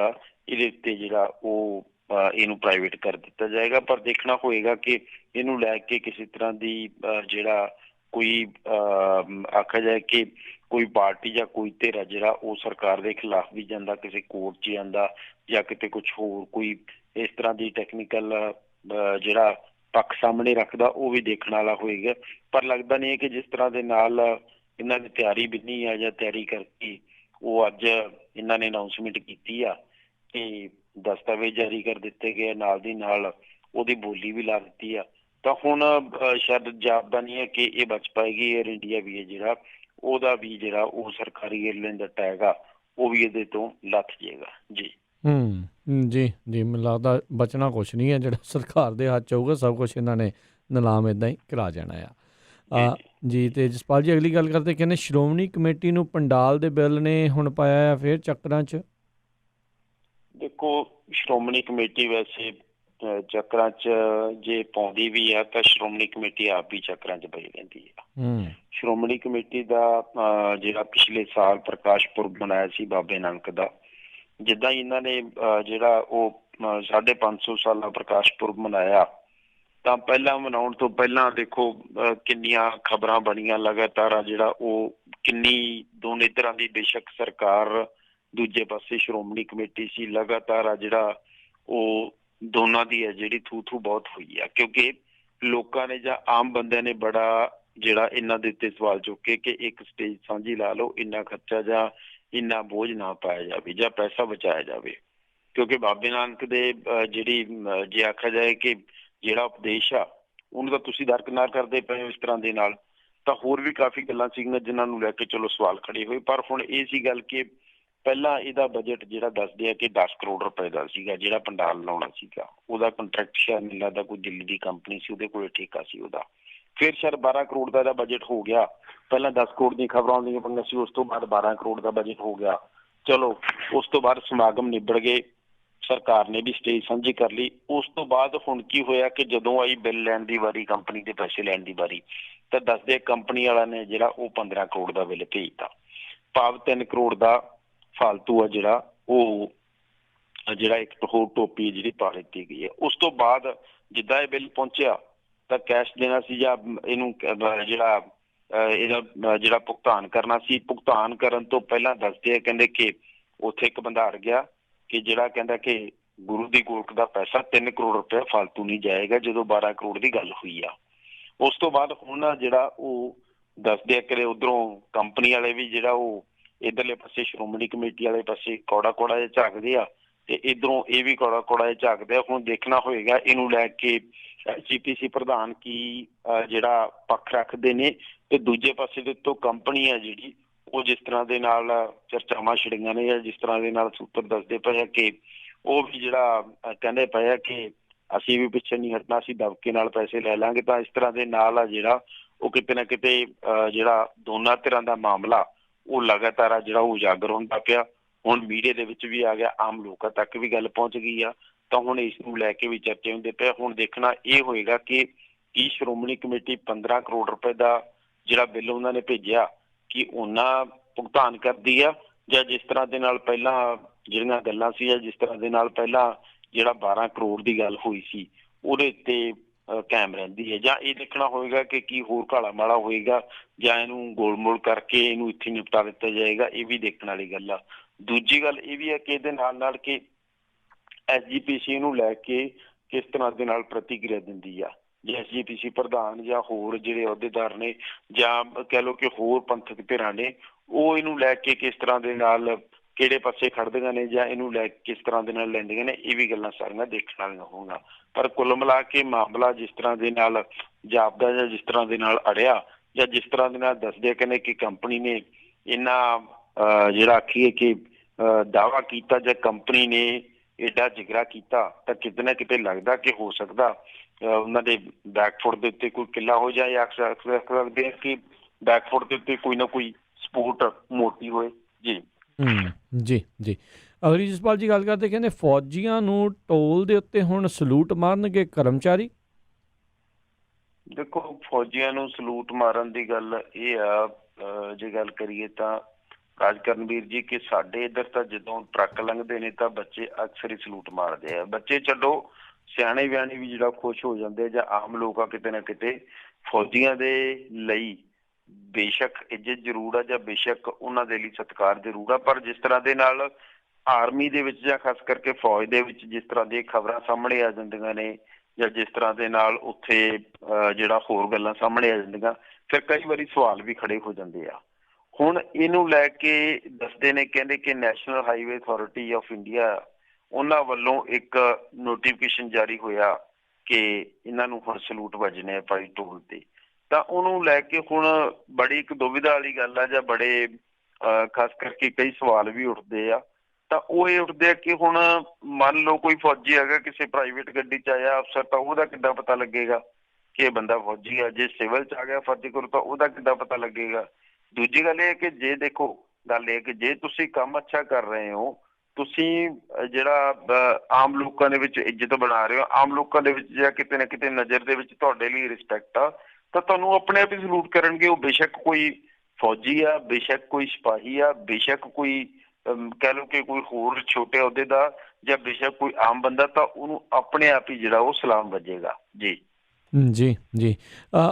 ਇਹਦੇ ਉੱਤੇ ਜਿਹੜਾ ਉਹ ਇਹਨੂੰ ਪ੍ਰਾਈਵੇਟ ਕਰ ਦਿੱਤਾ ਜਾਏਗਾ। ਪਰ ਦੇਖਣਾ ਹੋਏਗਾ ਕਿ ਇਹਨੂੰ ਲੈ ਕੇ ਕਿਸੇ ਤਰ੍ਹਾਂ ਦੀ ਜਿਹੜਾ ਕੋਈ ਆਖਿਆ ਜਾਏ ਕਿ ਕੋਈ ਪਾਰਟੀ ਜਾਂ ਕੋਈ ਧਿਰ ਜਿਹੜਾ ਉਹ ਸਰਕਾਰ ਦੇ ਖਿਲਾਫ ਵੀ ਜਾਂਦਾ, ਕਿਸੇ ਕੋਰਟ 'ਚ ਜਾਂਦਾ, ਜਾਂ ਕਿਤੇ ਕੁਛ ਹੋਰ ਕੋਈ ਇਸ ਤਰ੍ਹਾਂ ਦੀ ਟੈਕਨੀਕਲ ਜਿਹੜਾ ਪੱਖ ਸਾਹਮਣੇ ਰੱਖਦਾ, ਉਹ ਵੀ ਦੇਖਣ ਵਾਲਾ ਹੋਏਗਾ। ਪਰ ਲੱਗਦਾ ਨਹੀਂ ਹੈ ਕਿ ਜਿਸ ਤਰ੍ਹਾਂ ਦੇ ਨਾਲ ਇਹਨਾਂ ਨੇ ਤਿਆਰੀ ਬਿੰਨੀ ਆ ਜਾਂ ਤਿਆਰੀ ਕਰਕੇ ਉਹ ਅੱਜ ਇਹਨਾਂ ਨੇ ਅਨਾਊਂਸਮੈਂਟ ਕੀਤੀ ਆ ਕਿ ਦਸਤਾਵੇਜ਼ ਜਾਰੀ ਕਰ ਦਿੱਤੇ ਗਏ, ਨਾਲ ਦੀ ਨਾਲ ਉਹਦੀ ਬੋਲੀ ਵੀ ਲਾ ਦਿੱਤੀ ਆ। ਤਾਂ ਹੁਣ ਸ਼ਾਇਦ ਜਾਪਦਾ ਨਹੀਂ ਹੈ ਕਿ ਇਹ ਬਚ ਪਾਏਗੀ। ਏਅਰ ਇੰਡੀਆ ਵੀ ਹੈ ਜਿਹੜਾ ਉਹਦਾ ਵੀ ਜਿਹੜਾ ਉਹ ਸਰਕਾਰੀ ਏਅਰਲਾਈਨ ਦਾ ਟੈਗ ਆ ਉਹ ਵੀ ਇਹਦੇ ਤੋਂ ਲੱਥ ਜਾਏਗਾ ਜੀ। ਜੀ ਜੀ, ਮੈਨੂੰ ਲੱਗਦਾ ਬਚਣਾ ਕੁਛ ਨਹੀਂ ਹੈ, ਜਿਹੜਾ ਸਰਕਾਰ ਦੇ ਹੱਥ 'ਚ ਹੋਊਗਾ ਸਭ ਕੁਛ ਇਹਨਾਂ ਨੇ ਨਿਲਾਮ ਇੱਦਾਂ ਹੀ ਕਰਾ ਜਾਣਾ ਆ। ਜੀ, ਅਤੇ ਜਸਪਾਲ ਜੀ ਅਗਲੀ ਗੱਲ ਕਰਦੇ, ਕਹਿੰਦੇ ਸ਼੍ਰੋਮਣੀ ਕਮੇਟੀ ਨੂੰ ਪੰਡਾਲ ਦੇ ਬਿੱਲ ਨੇ ਹੁਣ ਪਾਇਆ ਆ ਫਿਰ ਚੱਕਰਾਂ 'ਚ। ਦੇਖੋ, ਸ਼੍ਰੋਮਣੀ ਕਮੇਟੀ ਵੈਸੇ ਚੱਕਰਾਂ 'ਚ ਜੇ ਪਾਉਂਦੀ ਵੀ ਆ ਤਾਂ ਸ਼੍ਰੋਮਣੀ ਕਮੇਟੀ ਆਪ ਵੀ ਚੱਕਰਾਂ 'ਚ ਪਈ ਰਹਿੰਦੀ ਆ। ਸ਼੍ਰੋਮਣੀ ਕਮੇਟੀ ਦਾ ਜਿਹੜਾ ਪਿਛਲੇ ਸਾਲ ਪ੍ਰਕਾਸ਼ ਪੁਰਬ ਮਨਾਇਆ ਸੀ ਬਾਬੇ ਨਾਨਕ ਦਾ, ਜਿੱਦਾਂ ਹੀ ਇਹਨਾਂ ਨੇ ਜਿਹੜਾ ਉਹ 550 ਸਾਲਾ ਪ੍ਰਕਾਸ਼ ਪੁਰਬ ਮਨਾਇਆ, ਤਾਂ ਪਹਿਲਾਂ ਮਨਾਉਣ ਤੋਂ ਪਹਿਲਾਂ ਦੇਖੋ ਕਿੰਨੀਆਂ ਖਬਰਾਂ ਬਣੀਆਂ ਲਗਾਤਾਰ ਆ, ਜਿਹੜਾ ਉਹ ਕਿੰਨੀ ਦੋਨੇ ਤਰ੍ਹਾਂ ਦੀ, ਬੇਸ਼ੱਕ ਸਰਕਾਰ ਦੂਜੇ ਪਾਸੇ ਸ਼੍ਰੋਮਣੀ ਕਮੇਟੀ ਸੀ, ਲਗਾਤਾਰ ਆ ਜਿਹੜਾ ਉਹ ਦੋਨਾਂ ਦੀ ਹੈ ਜਿਹੜੀ ਥੂ ਬਹੁਤ ਹੋਈ ਆ, ਕਿਉਂਕਿ ਲੋਕਾਂ ਨੇ ਜਾਂ ਆਮ ਬੰਦਿਆਂ ਨੇ ਬੜਾ ਜਿਹੜਾ ਇਹਨਾਂ ਦੇ ਉੱਤੇ ਸਵਾਲ ਚੁੱਕੇ ਕਿ ਇੱਕ ਸਟੇਜ ਸਾਂਝੀ ਲਾ ਲਓ, ਇੰਨਾ ਖਰਚਾ ਜਾਂ ਇੰਨਾ ਬੋਝ ਨਾ ਪਾਇਆ ਜਾਵੇ ਜਾਂ ਪੈਸਾ ਬਚਾਇਆ ਜਾਵੇ। ਕਿਉਂਕਿ ਬਾਬੇ ਨਾਨਕ ਦੇ ਜਿਹੜੀ ਜੇ ਆਖਿਆ ਜਾਏ ਕਿ ਜਿਹੜਾ ਉਪਦੇਸ਼ ਆ ਉਹਨੂੰ ਤਾਂ ਤੁਸੀਂ ਦਰਕਿਨਾਰ ਕਰਦੇ ਪਏ ਹੋ ਇਸ ਤਰ੍ਹਾਂ ਦੇ ਨਾਲ, ਤਾਂ ਹੋਰ ਵੀ ਕਾਫੀ ਗੱਲਾਂ ਸੀਗੀਆਂ ਜਿਨ੍ਹਾਂ ਨੂੰ ਲੈ ਕੇ ਚਲੋ ਸਵਾਲ ਖੜੇ ਹੋਏ। ਪਰ ਹੁਣ ਇਹ ਸੀ ਗੱਲ ਕਿ ਪਹਿਲਾਂ ਇਹਦਾ ਬਜਟ ਜਿਹੜਾ ਦੱਸਦੇ ਆ ਕਿ 10 ਕਰੋੜ ਰੁਪਏ ਦਾ ਸੀਗਾ ਜਿਹੜਾ ਪੰਡਾਲ ਲਾਉਣਾ ਸੀਗਾ, ਉਹਦਾ ਕੰਟਰੈਕਟ ਸ਼ਾਇਦ ਮੈਨੂੰ ਲੱਗਦਾ ਕੋਈ ਦਿੱਲੀ ਦੀ ਕੰਪਨੀ ਸੀ, ਉਹਦੇ ਕੋਲ ਠੇਕਾ ਸੀ ਉਹਦਾ। ਫਿਰ ਸ਼ਾਇਦ 12 ਕਰੋੜ ਦਾ ਇਹਦਾ ਬਜਟ ਹੋ ਗਿਆ। ਪਹਿਲਾਂ 10 ਕਰੋੜ ਦੀਆਂ ਖਬਰਾਂ ਆਉਂਦੀਆਂ ਪਈਆਂ ਸੀ, ਉਸ ਤੋਂ ਬਾਅਦ 12 ਕਰੋੜ ਦਾ ਬਜਟ ਹੋ ਗਿਆ। ਚਲੋ ਉਸ ਤੋਂ ਬਾਅਦ ਸਮਾਗਮ ਨਿਬੜ ਗਏ, ਸਰਕਾਰ ਨੇ ਵੀ ਸਟੇਜ ਸਾਂਝੀ ਕਰ ਲਈ। ਉਸ ਤੋਂ ਬਾਅਦ ਹੁਣ ਕੀ ਹੋਇਆ ਕਿ ਜਦੋਂ ਆਈ ਬਿੱਲ ਲੈਣ ਦੀ ਵਾਰੀ, ਕੰਪਨੀ ਦੇ ਪੈਸੇ ਲੈਣ ਦੀ ਵਾਰੀ, ਤਾਂ ਦੱਸਦੇ ਕੰਪਨੀ ਵਾਲਾ ਨੇ ਜਿਹੜਾ ਉਹ 15 ਕਰੋੜ ਦਾ ਬਿੱਲ ਭੇਜਤਾ। ਭਾਵ 3 ਕਰੋੜ ਦਾ ਫਾਲਤੂ ਆ ਜਿਹੜਾ ਉਹ ਜਿਹੜਾ ਇੱਕ ਹੋਰ ਟੋਪੀ ਜਿਹੜੀ ਪਾ ਦਿੱਤੀ ਗਈ ਹੈ। ਉਸ ਤੋਂ ਬਾਅਦ ਜਿੱਦਾਂ ਇਹ ਬਿੱਲ ਪਹੁੰਚਿਆ ਤਾਂ ਕੈਸ਼ ਦੇਣਾ ਸੀ ਜਾਂ ਇਹਨੂੰ ਜਿਹੜਾ ਇਹਦਾ ਜਿਹੜਾ ਭੁਗਤਾਨ ਕਰਨਾ ਸੀ, ਭੁਗਤਾਨ ਕਰਨ ਤੋਂ ਪਹਿਲਾਂ ਦੱਸਦੇ ਆ ਕਹਿੰਦੇ ਕਿ ਉੱਥੇ ਇੱਕ ਬੰਦਾ ਅੜ ਗਿਆ ਕਿ ਜਿਹੜਾ ਕਹਿੰਦਾ ਕਿ ਗੁਰੂ ਦੀ ਗੋਲਕ ਦਾ ਪੈਸਾ 3 ਕਰੋੜ ਰੁਪਏ ਫਾਲਤੂ ਨਹੀਂ ਜਾਏਗਾ, ਜਦੋਂ 12 ਕਰੋੜ ਦੀ ਗੱਲ ਹੋਈ ਆ। ਉਸ ਤੋਂ ਬਾਅਦ ਹੁਣ ਜਿਹੜਾ ਉਹ ਦੱਸਦੇ ਆ ਕਿ ਉੱਧਰੋਂ ਕੰਪਨੀ ਵਾਲੇ ਵੀ ਜਿਹੜਾ ਉਹ ਇੱਧਰਲੇ ਪਾਸੇ ਸ਼੍ਰੋਮਣੀ ਕਮੇਟੀ ਵਾਲੇ ਪਾਸੇ ਕੌੜਾ ਜਿਹਾ ਝਾਕਦੇ ਆ, ਤੇ ਇੱਧਰੋਂ ਇਹ ਵੀ ਕੌੜਾ ਜਿਹਾ ਝਾਕਦੇ ਆ। ਹੁਣ ਦੇਖਣਾ ਹੋਏਗਾ ਇਹਨੂੰ ਲੈ ਕੇ SGPC ਪ੍ਰਧਾਨ ਕੀ ਜਿਹੜਾ ਪੱਖ ਰੱਖਦੇ ਨੇ, ਤੇ ਦੂਜੇ ਪਾਸੇ ਦੇ ਉੱਤੋਂ ਕੰਪਨੀ ਆ ਜਿਹੜੀ ਉਹ ਜਿਸ ਤਰ੍ਹਾਂ ਦੇ ਨਾਲ ਚਰਚਾਵਾਂ ਛਿੜੀਆਂ ਨੇ ਜਾਂ ਜਿਸ ਤਰ੍ਹਾਂ ਦੇ ਨਾਲ ਸੂਤਰ ਦੱਸਦੇ ਪਏ ਆ ਕਿ ਉਹ ਵੀ ਜਿਹੜਾ ਕਹਿੰਦੇ ਪਏ ਆ ਕਿ ਅਸੀਂ ਵੀ ਪਿੱਛੇ ਨਹੀਂ ਹਟਣਾ, ਅਸੀਂ ਦਬਕੇ ਨਾਲ ਪੈਸੇ ਲੈ ਲਾਂਗੇ। ਤਾਂ ਇਸ ਤਰ੍ਹਾਂ ਦੇ ਨਾਲ ਆ ਜਿਹੜਾ ਉਹ ਕਿਤੇ ਨਾ ਕਿਤੇ ਜਿਹੜਾ ਦੋਨਾਂ ਧਿਰਾਂ ਦਾ ਮਾਮਲਾ ਉਹ ਲਗਾਤਾਰ ਆ ਜਿਹੜਾ ਉਹ ਉਜਾਗਰ ਹੁੰਦਾ ਪਿਆ। ਹੁਣ ਮੀਡੀਆ ਦੇ ਵਿੱਚ ਵੀ ਆ ਗਿਆ, ਆਮ ਲੋਕਾਂ ਤੱਕ ਵੀ ਗੱਲ ਪਹੁੰਚ ਗਈ ਆ, ਤਾਂ ਹੁਣ ਇਸ ਨੂੰ ਲੈ ਕੇ ਵੀ ਚਰਚੇ ਹੁੰਦੇ ਪਏ। ਹੁਣ ਦੇਖਣਾ ਇਹ ਹੋਏਗਾ ਕਿ ਕੀ ਸ਼੍ਰੋਮਣੀ ਕਮੇਟੀ 15 ਕਰੋੜ ਰੁਪਏ ਦਾ ਜਿਹੜਾ ਬਿੱਲ ਉਹਨਾਂ ਨੇ ਭੇਜਿਆ ਕਿ ਉਹਨਾਂ ਭੁਗਤਾਨ ਕਰਦੀ ਆ, ਜਾਂ ਜਿਸ ਤਰ੍ਹਾਂ ਦੇ ਨਾਲ ਪਹਿਲਾਂ ਜਿਹੜੀਆਂ ਗੱਲਾਂ ਸੀ ਜਾਂ ਜਿਸ ਤਰ੍ਹਾਂ ਦੇ ਨਾਲ ਪਹਿਲਾਂ ਜਿਹੜਾ 12 ਕਰੋੜ ਦੀ ਗੱਲ ਹੋਈ ਸੀ ਉਹਦੇ ਉੱਤੇ ਕਾਇਮ ਰਹਿੰਦੀ ਹੈ। ਜਾਂ ਇਹ ਦੇਖਣਾ ਹੋਏਗਾ ਕਿ ਕੀ ਹੋਰ ਕਾਲਾ ਮਾਲਾ ਹੋਏਗਾ ਜਾਂ ਇਹਨੂੰ ਗੋਲਮੋਲ ਕਰਕੇ ਇਹਨੂੰ ਇੱਥੇ ਨਿਪਟਾ ਦਿੱਤਾ ਜਾਏਗਾ, ਇਹ ਵੀ ਦੇਖਣ ਵਾਲੀ ਗੱਲ ਆ। ਦੂਜੀ ਗੱਲ ਇਹ ਵੀ ਹੈ ਕਿ ਇਹਦੇ ਨਾਲ ਕਿ SGPC ਨੂੰ ਲੈ ਕੇ ਕਿਸ ਤਰ੍ਹਾਂ ਦੇ ਨਾਲ ਪ੍ਰਤੀਕਿਰਿਆ ਦਿੰਦੀ ਆ, ਜੇ SGPC ਪ੍ਰਧਾਨ ਜਾਂ ਹੋਰ ਜਿਹੜੇ ਅਹੁਦੇਦਾਰ ਨੇ ਜਾਂ ਕਹਿ ਲਓ ਕਿ ਹੋਰ ਪੰਥਕ ਧਿਰਾਂ ਨੇ, ਉਹ ਇਹਨੂੰ ਲੈ ਕੇ ਕਿਸ ਤਰ੍ਹਾਂ ਦੇ ਨਾਲ ਕਿਹੜੇ ਪਾਸੇ ਖੜਦੀਆਂ ਨੇ ਜਾਂ ਇਹਨੂੰ ਲੈ ਕੇ ਕਿਸ ਤਰ੍ਹਾਂ ਦੇ ਨਾਲ ਲੈਂਦੀਆਂ ਨੇ, ਇਹ ਵੀ ਗੱਲਾਂ ਸਾਰੀਆਂ ਦੇਖਣ ਵਾਲੀਆਂ ਹੋਣਗੀਆਂ। ਪਰ ਕੁੱਲ ਮਿਲਾ ਕੇ ਮਾਮਲਾ ਜਿਸ ਤਰ੍ਹਾਂ ਦੇ ਨਾਲ ਜਾਪਦਾ ਜਾਂ ਜਿਸ ਤਰ੍ਹਾਂ ਦੇ ਨਾਲ ਅੜਿਆ ਜਾਂ ਜਿਸ ਤਰ੍ਹਾਂ ਦੇ ਨਾਲ ਦੱਸਦੇ ਕਹਿੰਦੇ ਕਿ ਕੰਪਨੀ ਨੇ ਇਹਨਾਂ ਜਿਹੜਾ ਆਖੀਏ ਕਿ ਦਾਅਵਾ ਕੀਤਾ ਜਾਂ ਕੰਪਨੀ ਨੇ ਏਡਾ ਜਿਗਰਾ ਕੀਤਾ, ਤਾਂ ਕਿਤੇ ਨਾ ਕਿਤੇ ਲੱਗਦਾ ਕਿ ਹੋ ਸਕਦਾ ਉਹਨਾਂ ਦੇ ਬੈਕਫੁੱਟ ਦੇ ਉੱਤੇ ਕੋਈ ਕਿੱਲਾ ਹੋ ਜਾਏ, ਜਾਂ ਸਕਦੇ ਕਿ ਬੈਕਫੁੱਟ ਦੇ ਉੱਤੇ ਕੋਈ ਨਾ ਕੋਈ ਸਪੋਰਟ ਮੋਟੀ ਹੋਏ ਜੀ। ਜੀ ਜੀ, ਅਗਲੀ ਜਸਪਾਲ ਜੀ ਗੱਲ ਕਰਦੇ, ਕਹਿੰਦੇ ਫੌਜੀਆਂ ਨੂੰ ਟੋਲ ਦੇ ਉੱਤੇ ਹੁਣ ਸਲੂਟ ਮਾਰਨਗੇ ਕਰਮਚਾਰੀ। ਦੇਖੋ, ਫੌਜੀਆਂ ਨੂੰ ਸਲੂਟ ਮਾਰਨ ਦੀ ਗੱਲ ਇਹ ਆ, ਜੇ ਗੱਲ ਕਰੀਏ ਤਾਂ ਰਾਜਕਰਨਵੀਰ ਜੀ ਕਿ ਸਾਡੇ ਇੱਧਰ ਤਾਂ ਜਦੋਂ ਟਰੱਕ ਲੰਘਦੇ ਨੇ ਤਾਂ ਬੱਚੇ ਅਕਸਰ ਹੀ ਸਲੂਟ ਮਾਰਦੇ ਆ। ਬੱਚੇ ਛੱਡੋ, ਸਿਆਣੇ ਬਿਆਣੇ ਵੀ ਜਿਹੜਾ ਖੁਸ਼ ਹੋ ਜਾਂਦੇ ਜਾਂ ਆਮ ਲੋਕ ਆ ਕਿਤੇ ਨਾ ਕਿਤੇ ਫੌਜੀਆਂ ਦੇ ਲਈ ਬੇਸ਼ੱਕ ਇੱਜ਼ਤ ਜ਼ਰੂਰ ਆ ਜਾਂ ਬੇਸ਼ੱਕ ਉਹਨਾਂ ਦੇ ਲਈ ਸਤਿਕਾਰ ਜ਼ਰੂਰ ਆ, ਪਰ ਜਿਸ ਤਰ੍ਹਾਂ ਦੇ ਨਾਲ ਆਰਮੀ ਦੇ ਵਿੱਚ ਜਾਂ ਖਾਸ ਕਰਕੇ ਫੌਜ ਦੇ ਵਿੱਚ ਜਿਸ ਤਰ੍ਹਾਂ ਦੀਆਂ ਖਬਰਾਂ ਸਾਹਮਣੇ ਆ ਜਾਂਦੀਆਂ ਨੇ ਜਾਂ ਜਿਸ ਤਰ੍ਹਾਂ ਦੇ ਨਾਲ ਉੱਥੇ ਜਿਹੜਾ ਹੋਰ ਗੱਲਾਂ ਸਾਹਮਣੇ ਆ ਜਾਂਦੀਆਂ, ਫਿਰ ਕਈ ਵਾਰੀ ਸਵਾਲ ਵੀ ਖੜੇ ਹੋ ਜਾਂਦੇ ਆ। ਹੁਣ ਇਹਨੂੰ ਲੈ ਕੇ ਦੱਸਦੇ ਨੇ, ਕਹਿੰਦੇ ਕਿ national highway authority of India ਉਹਨਾਂ ਵੱਲੋਂ ਇੱਕ ਨੋਟੀਫਿਕੇਸ਼ਨ ਜਾਰੀ ਹੋਇਆ ਕਿ ਇਹਨਾਂ ਨੂੰ ਹੁਣ ਸਲੂਟ ਵੱਜਣੇ ਆ ਭਾਈ ਢੋਲ ਤੇ। ਤਾਂ ਉਹਨੂੰ ਲੈ ਕੇ ਹੁਣ ਬੜੀ ਇੱਕ ਦੁਵਿਧਾ ਵਾਲੀ ਗੱਲ ਆ, ਜਾਂ ਬੜੇ ਖਾਸ ਕਰਕੇ ਕਈ ਸਵਾਲ ਵੀ ਉੱਠਦੇ ਆ। ਤਾਂ ਉਹ ਇਹ ਉੱਠਦੇ ਆ ਕਿ ਹੁਣ ਮੰਨ ਲਓ ਕੋਈ ਫੌਜੀ ਹੈਗਾ, ਕਿਸੇ ਪ੍ਰਾਈਵੇਟ ਗੱਡੀ 'ਚ ਆਇਆ ਅਫਸਰ, ਤਾਂ ਉਹਦਾ ਕਿੱਦਾਂ ਪਤਾ ਲੱਗੇਗਾ ਕਿ ਇਹ ਬੰਦਾ ਫੌਜੀ ਆ? ਜੇ ਸਿਵਲ 'ਚ ਆ ਗਿਆ ਫਰਜ਼ ਕਰੋ ਤਾਂ ਉਹਦਾ ਕਿੱਦਾਂ ਪਤਾ ਲੱਗੇਗਾ? ਦੂਜੀ ਗੱਲ ਇਹ ਹੈ ਕਿ ਜੇ ਦੇਖੋ, ਗੱਲ ਇਹ ਕਿ ਜੇ ਤੁਸੀਂ ਕੰਮ ਅੱਛਾ ਕਰ ਰਹੇ ਹੋ, ਤੁਸੀਂ ਜਿਹੜਾ ਆਮ ਲੋਕਾਂ ਦੇ ਵਿੱਚ ਇੱਜ਼ਤ ਬਣਾ ਰਹੇ ਹੋ, ਆਮ ਲੋਕਾਂ ਦੇ ਵਿੱਚ ਜਾਂ ਕਿਤੇ ਨਾ ਕਿਤੇ ਨਜ਼ਰ ਦੇ ਵਿੱਚ ਤੁਹਾਡੇ ਲਈ ਰਿਸਪੈਕਟ ਆ, ਤਾਂ ਤੁਹਾਨੂੰ ਆਪਣੇ ਆਪ ਹੀ ਸਲੂਟ ਕਰਨਗੇ। ਉਹ ਬੇਸ਼ੱਕ ਕੋਈ ਫੌਜੀ ਆ, ਬੇਸ਼ੱਕ ਕੋਈ ਸਿਪਾਹੀ ਆ, ਬੇਸ਼ੱਕ ਕੋਈ ਕਹਿ ਲਓ ਕਿ ਕੋਈ ਹੋਰ ਛੋਟੇ ਅਹੁਦੇ ਦਾ, ਜਾਂ ਬੇਸ਼ੱਕ ਕੋਈ ਆਮ ਬੰਦਾ, ਤਾਂ ਉਹਨੂੰ ਆਪਣੇ ਆਪ ਹੀ ਜਿਹੜਾ ਉਹ ਸਲਾਮ ਵੱਜੇਗਾ ਜੀ। ਜੀ ਜੀ।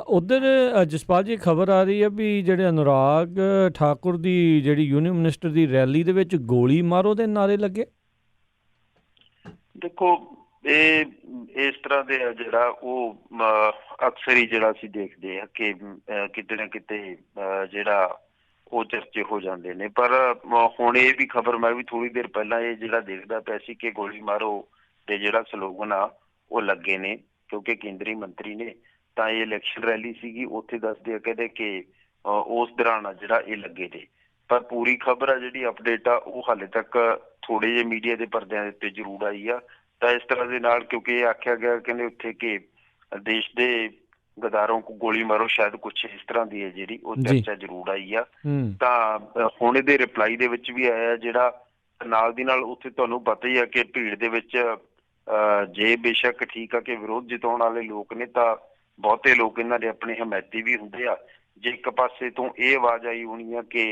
ਉੱਧਰ ਜਸਪਾਲ ਜੀ ਖਬਰ ਆ ਰਹੀ ਹੈ ਵੀ ਜਿਹੜੇ ਅਨੁਰਾਗ ਠਾਕੁਰ ਦੀ ਜਿਹੜੀ ਯੂਨੀਅਨ ਮਿਨਿਸਟਰ ਦੀ ਰੈਲੀ ਦੇ ਵਿੱਚ ਗੋਲੀ ਮਾਰੋ ਦੇ ਨਾਅਰੇ ਲੱਗੇ। ਦੇਖੋ, ਇਹ ਇਸ ਤਰ੍ਹਾਂ ਦੇ ਜਿਹੜਾ ਉਹ ਅਕਸਰ ਹੀ ਜਿਹੜਾ ਅਸੀਂ ਦੇਖਦੇ ਆ ਕਿ ਕਿਤੇ ਨਾ ਕਿਤੇ ਜਿਹੜਾ ਉਹ ਚਰਚੇ ਹੋ ਜਾਂਦੇ ਨੇ। ਪਰ ਹੁਣ ਇਹ ਵੀ ਖਬਰ, ਮੈਂ ਵੀ ਥੋੜ੍ਹੀ ਦੇਰ ਪਹਿਲਾਂ ਇਹ ਜਿਹੜਾ ਦੇਖਦਾ ਪਿਆ ਸੀ ਕਿ ਗੋਲੀ ਮਾਰੋ ਤੇ ਜਿਹੜਾ ਸਲੋਗਨ ਆ ਉਹ ਲੱਗੇ ਨੇ, ਕਿਉਂਕਿ ਕੇਂਦਰੀ ਮੰਤਰੀ ਨੇ। ਤਾਂ ਇਹ ਇਲੈਕਸ਼ਨ ਰੈਲੀ ਸੀਗੀ, ਉੱਥੇ ਦੱਸਦੇ ਆ ਕਹਿੰਦੇ ਕਿ ਉਸ ਦੌਰਾਨ ਆ ਜਿਹੜਾ ਇਹ ਲੱਗੇ ਨੇ। ਪਰ ਪੂਰੀ ਖਬਰ ਆ ਜਿਹੜੀ ਅਪਡੇਟ ਆ ਉਹ ਹਾਲੇ ਤੱਕ ਥੋੜੇ ਜਿਹੇ ਮੀਡੀਆ ਦੇ ਪਰਦਿਆਂ ਦੇ ਉੱਤੇ ਜ਼ਰੂਰ ਆਈ ਆ। ਤਾਂ ਇਸ ਤਰ੍ਹਾਂ ਦੇ ਨਾਲ, ਕਿਉਂਕਿ ਇਹ ਆਖਿਆ ਗਿਆ ਕਹਿੰਦੇ ਉੱਥੇ ਕਿ ਦੇਸ਼ ਦੇ ਗਦਾਰੋਂ ਕੋ ਗੋਲੀ ਮਾਰੋ, ਸ਼ਾਇਦ ਕੁਛ ਇਸ ਤਰ੍ਹਾਂ ਦੀ ਹੈ ਜਿਹੜੀ ਉਹ ਚਰਚਾ ਜ਼ਰੂਰ ਆਈ ਆ। ਤਾਂ ਹੁਣ ਇਹਦੇ ਰਿਪਲਾਈ ਦੇ ਵਿੱਚ ਵੀ ਆਇਆ ਜਿਹੜਾ ਨਾਲ ਦੀ ਨਾਲ, ਉੱਥੇ ਤੁਹਾਨੂੰ ਪਤਾ ਹੀ ਆ ਕਿ ਭੀੜ ਦੇ ਵਿੱਚ ਜੇ ਬੇਸ਼ੱਕ ਠੀਕ ਆ ਕਿ ਵਿਰੋਧ ਜਿਤਾਉਣ ਵਾਲੇ ਲੋਕ ਨੇ, ਤਾਂ ਬਹੁਤੇ ਲੋਕ ਇਹਨਾਂ ਦੇ ਆਪਣੇ ਹਮਾਇਤੀ ਵੀ ਹੁੰਦੇ ਆ। ਜੇ ਇੱਕ ਪਾਸੇ ਤੋਂ ਇਹ ਆਵਾਜ਼ ਆਈ ਹੋਣੀ ਆ ਕਿ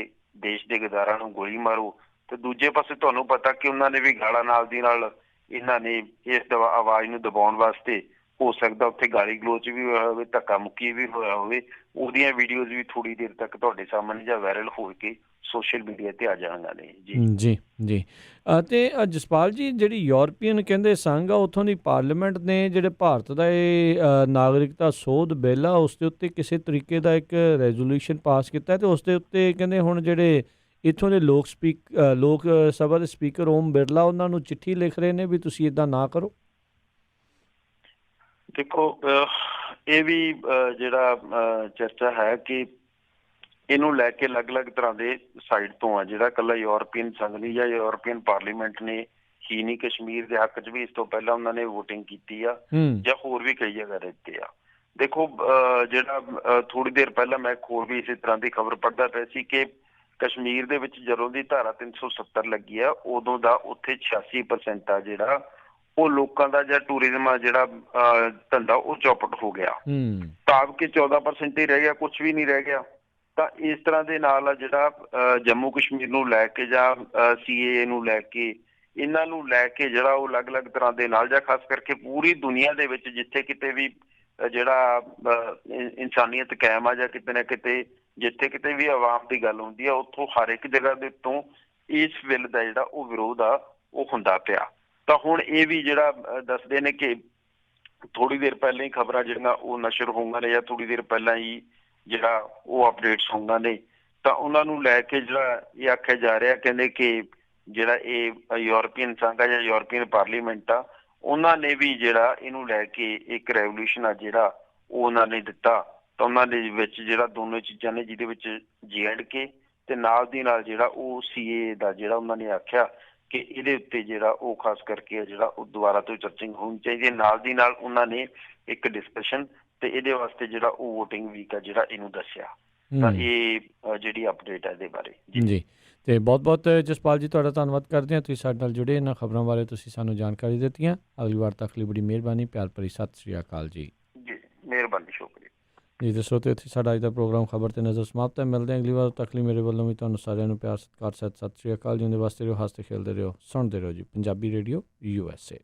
ਦੇਸ਼ ਦੇ ਗਦਾਰਾਂ ਨੂੰ ਗੋਲੀ ਮਾਰੋ, ਤੇ ਦੂਜੇ ਪਾਸੇ ਤੁਹਾਨੂੰ ਪਤਾ ਕਿ ਉਹਨਾਂ ਨੇ ਵੀ ਗਾਲਾਂ ਨਾਲ ਦੀ ਨਾਲ ਇਹਨਾਂ ਨੇ ਇਸ ਆਵਾਜ਼ ਨੂੰ ਦਬਾਉਣ ਵਾਸਤੇ, ਹੋ ਸਕਦਾ ਉੱਥੇ ਗਾਲੀ ਗਲੋਚ ਵੀ ਹੋਇਆ ਹੋਵੇ, ਧੱਕਾ ਮੁੱਕੀ ਵੀ ਹੋਇਆ ਹੋਵੇ, ਉਹਦੀਆਂ ਵੀਡੀਓਜ਼ ਵੀ ਥੋੜ੍ਹੀ ਦੇਰ ਤੱਕ ਤੁਹਾਡੇ ਸਾਹਮਣੇ ਜਾਂ ਵਾਇਰਲ ਹੋ ਕੇ ਸੋਸ਼ਲ ਮੀਡੀਆ ਤੇ ਆ ਜਾਣਗੀਆਂ ਨੇ ਜੀ। ਜੀ ਜੀ। ਅਤੇ ਜਸਪਾਲ ਜੀ, ਜਿਹੜੀ ਯੂਰਪੀਅਨ ਕਹਿੰਦੇ ਸੰਘ ਆ, ਉੱਥੋਂ ਦੀ ਪਾਰਲੀਮੈਂਟ ਨੇ ਜਿਹੜੇ ਭਾਰਤ ਦਾ ਇਹ ਨਾਗਰਿਕਤਾ ਸੋਧ ਬਿੱਲ ਆ, ਉਸ ਦੇ ਉੱਤੇ ਕਿਸੇ ਤਰੀਕੇ ਦਾ ਇੱਕ ਰੈਜ਼ੋਲੂਸ਼ਨ ਪਾਸ ਕੀਤਾ, ਅਤੇ ਉਸ ਦੇ ਉੱਤੇ ਕਹਿੰਦੇ ਹੁਣ ਜਿਹੜੇ ਇੱਥੋਂ ਦੇ ਲੋਕ ਸਭਾ ਦੇ ਸਪੀਕਰ ਓਮ ਬਿਰਲਾ ਉਹਨਾਂ ਨੂੰ ਚਿੱਠੀ ਲਿਖ ਰਹੇ ਨੇ ਵੀ ਤੁਸੀਂ ਇੱਦਾਂ ਨਾ ਕਰੋ। ਦੇਖੋ, ਇਹ ਵੀ ਜਿਹੜਾ ਚਰਚਾ ਹੈ ਕਿ ਇਹਨੂੰ ਲੈ ਕੇ ਅਲੱਗ-ਅਲੱਗ ਤਰ੍ਹਾਂ ਦੇ ਸਾਈਡ ਤੋਂ ਆ। ਜਿਹੜਾ ਇਕੱਲਾ ਯੂਰਪੀਅਨ ਸੰਘ ਨਹੀਂ ਜਾਂ ਯੂਰਪੀਅਨ ਪਾਰਲੀਮੈਂਟ ਨੇ ਹੀ ਨਹੀਂ, ਕਸ਼ਮੀਰ ਦੇ ਹੱਕ 'ਚ ਵੀ ਇਸ ਤੋਂ ਪਹਿਲਾਂ ਉਹਨਾਂ ਨੇ ਵੋਟਿੰਗ ਕੀਤੀ ਆ, ਜਾਂ ਹੋਰ ਵੀ ਕਈ ਜਗ੍ਹਾ ਦਿੱਤੇ ਆ। ਦੇਖੋ, ਜਿਹੜਾ ਥੋੜ੍ਹੀ ਦੇਰ ਪਹਿਲਾਂ ਮੈਂ ਇੱਕ ਹੋਰ ਵੀ ਇਸੇ ਤਰ੍ਹਾਂ ਦੀ ਖਬਰ ਪੜ੍ਹਦਾ ਪਿਆ ਸੀ ਕਿ ਕਸ਼ਮੀਰ ਦੇ ਵਿੱਚ ਜਦੋਂ ਦੀ ਧਾਰਾ 370 ਲੱਗੀ ਆ, ਉਦੋਂ ਦਾ ਉੱਥੇ 86% ਆ ਜਿਹੜਾ ਉਹ ਲੋਕਾਂ ਦਾ ਜਾਂ ਟੂਰਿਜ਼ਮ ਆ ਜਿਹੜਾ ਧੰਦਾ ਉਹ ਚੌਪਟ ਹੋ ਗਿਆ। ਭਾਵ ਕਿ 14% ਹੀ ਰਹਿ ਗਿਆ, ਕੁਛ ਵੀ ਨਹੀਂ ਰਹਿ ਗਿਆ। ਤਾਂ ਇਸ ਤਰ੍ਹਾਂ ਦੇ ਨਾਲ ਆ ਜਿਹੜਾ ਜੰਮੂ ਕਸ਼ਮੀਰ ਨੂੰ ਲੈ ਕੇ ਜਾਂ CAA ਨੂੰ ਲੈ ਕੇ, ਇਹਨਾਂ ਨੂੰ ਲੈ ਕੇ ਜਿਹੜਾ ਉਹ ਅਲੱਗ-ਅਲੱਗ ਤਰ੍ਹਾਂ ਦੇ ਨਾਲ, ਜਾਂ ਖਾਸ ਕਰਕੇ ਪੂਰੀ ਦੁਨੀਆ ਦੇ ਵਿੱਚ ਜਿੱਥੇ ਕਿਤੇ ਵੀ ਜਿਹੜਾ ਇਨਸਾਨੀਅਤ ਕਾਇਮ ਆ, ਜਾਂ ਕਿਤੇ ਨਾ ਕਿਤੇ ਜਿੱਥੇ ਕਿਤੇ ਵੀ ਆਵਾਮ ਦੀ ਗੱਲ ਹੁੰਦੀ ਆ, ਉੱਥੋਂ ਹਰ ਇੱਕ ਜਗ੍ਹਾ ਦੇ ਉੱਤੋਂ ਇਸ ਬਿੱਲ ਦਾ ਜਿਹੜਾ ਉਹ ਵਿਰੋਧ ਆ ਉਹ ਹੁੰਦਾ ਪਿਆ। ਤਾਂ ਹੁਣ ਇਹ ਵੀ ਜਿਹੜਾ ਦੱਸਦੇ ਨੇ ਕਿ ਥੋੜ੍ਹੀ ਦੇਰ ਪਹਿਲਾਂ ਹੀ ਖਬਰਾਂ ਜਿਹੜੀਆਂ ਉਹ ਨਸ਼ਰ ਹੋਈਆਂ ਨੇ, ਜਾਂ ਥੋੜ੍ਹੀ ਦੇਰ ਪਹਿਲਾਂ ਹੀ ਜਿਹੜਾ ਉਹ ਅਪਡੇਟਸ ਹੋਈਆਂ ਨੇ, ਤਾਂ ਉਹਨਾਂ ਨੂੰ ਲੈ ਕੇ ਜਿਹੜਾ ਇਹ ਆਖਿਆ ਜਾ ਰਿਹਾ, ਕਹਿੰਦੇ ਕਿ ਜਿਹੜਾ ਇਹ ਯੂਰਪੀਅਨ ਸੰਘ ਆ ਜਾਂ ਯੂਰਪੀਅਨ ਪਾਰਲੀਮੈਂਟ ਆ, ਉਹਨਾਂ ਨੇ ਵੀ ਜਿਹੜਾ ਇਹਨੂੰ ਲੈ ਕੇ ਇੱਕ ਰੈਵੋਲੂਸ਼ਨ ਆ ਜਿਹੜਾ ਉਹ ਉਹਨਾਂ ਨੇ ਦਿੱਤਾ। ਤਾਂ ਉਹਨਾਂ ਦੇ ਵਿੱਚ ਜਿਹੜਾ ਦੋਨੋਂ ਚੀਜ਼ਾਂ ਨੇ, ਜਿਹਦੇ ਵਿੱਚ JNK ਤੇ ਨਾਲ ਦੀ ਨਾਲ ਜਿਹੜਾ ਉਹ CAA ਦਾ ਜਿਹੜਾ ਉਹਨਾਂ ਨੇ ਆਖਿਆ ਕਿ ਇਹਦੇ ਉੱਤੇ ਜਿਹੜਾ ਉਹ ਖਾਸ ਕਰਕੇ ਜਿਹੜਾ ਉਹ ਦੁਬਾਰਾ ਤੋਂ ਚਰਚਿੰਗ ਹੋਣੀ ਚਾਹੀਦੀ ਹੈ। ਨਾਲ ਦੀ ਨਾਲ ਉਹਨਾਂ ਨੇ ਇੱਕ ਡਿਸਕਸ਼ਨ ਤੇ ਇਹਦੇ ਵਾਸਤੇ ਜਿਹੜਾ ਉਹ ਵੋਟਿੰਗ ਵੀਕ ਆ ਜਿਹੜਾ ਇਹਨੂੰ ਦੱਸਿਆ। ਤਾਂ ਇਹ ਜਿਹੜੀ ਅਪਡੇਟ ਹੈ ਇਹਦੇ ਬਾਰੇ ਜੀ। ਤੇ ਬਹੁਤ-ਬਹੁਤ ਜਸਪਾਲ ਜੀ ਤੁਹਾਡਾ ਧੰਨਵਾਦ ਕਰਦੇ ਹਾਂ, ਤੁਸੀਂ ਸਾਡੇ ਨਾਲ ਜੁੜੇ, ਇਹਨਾਂ ਖਬਰਾਂ ਬਾਰੇ ਤੁਸੀਂ ਸਾਨੂੰ ਜਾਣਕਾਰੀ ਦਿੱਤੀਆਂ। ਅਗਲੀ ਵਾਰ ਤੱਕ ਲਈ ਬੜੀ ਮਿਹਰਬਾਨੀ, ਪਿਆਰ ਭਰੀ ਸਤਿ ਸ਼੍ਰੀ ਅਕਾਲ ਜੀ। ਜੀ ਮਿਹਰਬਾਨੀ, ਸ਼ੁਕਰੀਆ ਜੀ। ਦੱਸੋ ਤੇ ਇੱਥੇ ਸਾਡਾ ਅੱਜ ਦਾ ਪ੍ਰੋਗਰਾਮ ਖਬਰ ਤੇ ਨਜ਼ਰ ਸਮਾਪਤ ਹੈ। ਮਿਲਦੇ ਹਾਂ ਅਗਲੀ ਵਾਰ ਤੱਕ ਲਈ। ਮੇਰੇ ਵੱਲੋਂ ਵੀ ਤੁਹਾਨੂੰ ਸਾਰਿਆਂ ਨੂੰ ਪਿਆਰ ਸਤਿਕਾਰ ਸਤਿ ਸ਼੍ਰੀ ਅਕਾਲ। ਜਿਉਂਦੇ ਵਾਸਤੇ ਰਹੋ, ਹੱਸਦੇ ਖੇਲਦੇ ਰਹੋ, ਸੁਣਦੇ ਰਹੋ ਜੀ ਪੰਜਾਬੀ ਰੇਡੀਓ USA।